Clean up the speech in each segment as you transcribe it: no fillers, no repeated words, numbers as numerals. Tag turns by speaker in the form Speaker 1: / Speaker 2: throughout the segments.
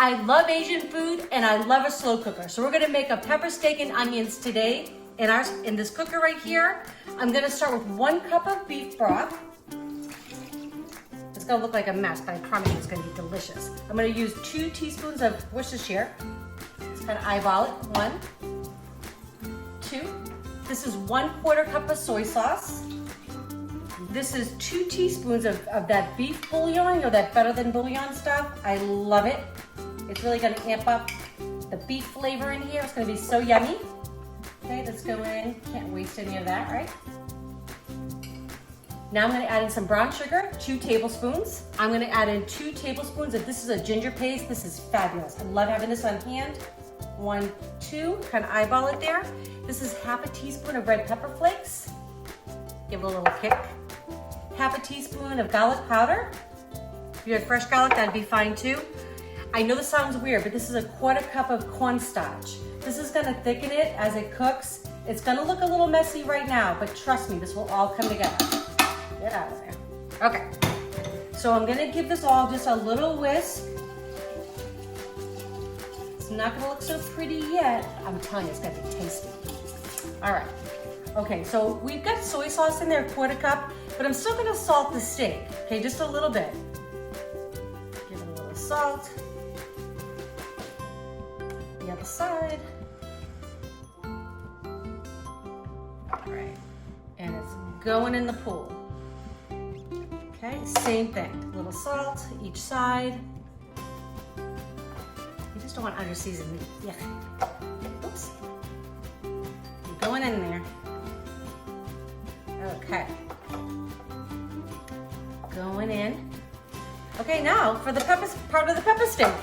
Speaker 1: I love Asian food and I love a slow cooker. So we're gonna make a pepper steak and onions today in this cooker right here. I'm gonna start with 1 cup of beef broth. It's gonna look like a mess, but I promise you it's gonna be delicious. I'm gonna use 2 teaspoons of Worcestershire. Just kind of eyeball it. 1, 2. This is 1/4 cup of soy sauce. This is 2 teaspoons of that beef bouillon, you know, that better than bouillon stuff. I love it. It's really gonna amp up the beef flavor in here. It's gonna be so yummy. Okay, let's go in. Can't waste any of that, right? Now I'm gonna add in some brown sugar, 2 tablespoons. I'm gonna add in 2 tablespoons of, this is a ginger paste. This is fabulous. I love having this on hand. 1, 2, kind of eyeball it there. This is 1/2 teaspoon of red pepper flakes. Give it a little kick. 1/2 teaspoon of garlic powder. If you had fresh garlic, that'd be fine too. I know this sounds weird, but this is a 1/4 cup of cornstarch. This is gonna thicken it as it cooks. It's gonna look a little messy right now, but trust me, this will all come together. Get out of there. Okay, so I'm gonna give this all just a little whisk. It's not gonna look so pretty yet. I'm telling you, it's gonna be tasty. All right. Okay, so we've got soy sauce in there, 1/4 cup, but I'm still gonna salt the steak, okay, just a little bit. Give it a little salt. The other side. All right, and it's going in the pool. Okay, same thing, a little salt each side. You just don't want under-seasoned meat, yeah. Oops. You're going in there. Okay, going in. Okay, now for the part of the pepper steak.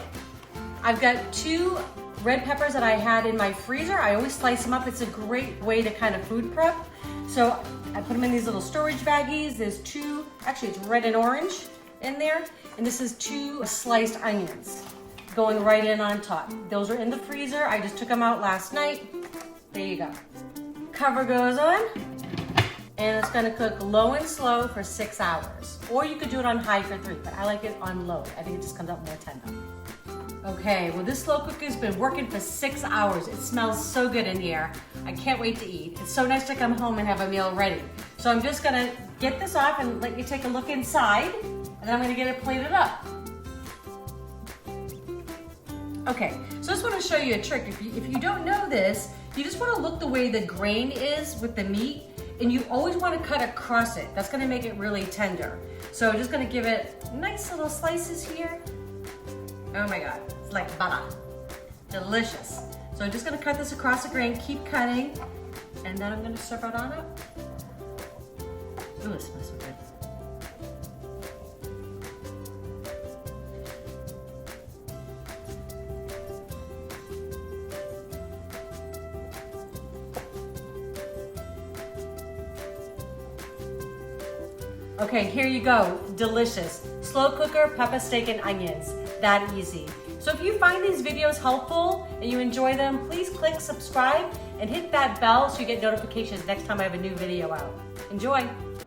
Speaker 1: I've got 2 red peppers that I had in my freezer. I always slice them up. It's a great way to kind of food prep. So I put them in these little storage baggies. There's 2, actually it's red and orange in there. And this is 2 sliced onions going right in on top. Those are in the freezer. I just took them out last night. There you go. Cover goes on. And it's gonna cook low and slow for 6 hours. Or you could do it on high for 3, but I like it on low. I think it just comes out more tender. Okay, well this slow cooker's been working for 6 hours. It smells so good in here. I can't wait to eat. It's so nice to come home and have a meal ready. So I'm just gonna get this off and let you take a look inside, and then I'm gonna get it plated up. Okay, so I just wanna show you a trick. If you don't know this, you just wanna look the way the grain is with the meat, and you always want to cut across it. That's going to make it really tender. So I'm just going to give it nice little slices here. Oh my God, it's like butter. Delicious. So I'm just going to cut this across the grain, keep cutting, and then I'm going to serve it on up. Ooh, it smells so good. Okay, here you go, delicious. Slow cooker, pepper steak and onions, that easy. So if you find these videos helpful and you enjoy them, please click subscribe and hit that bell so you get notifications next time I have a new video out. Enjoy.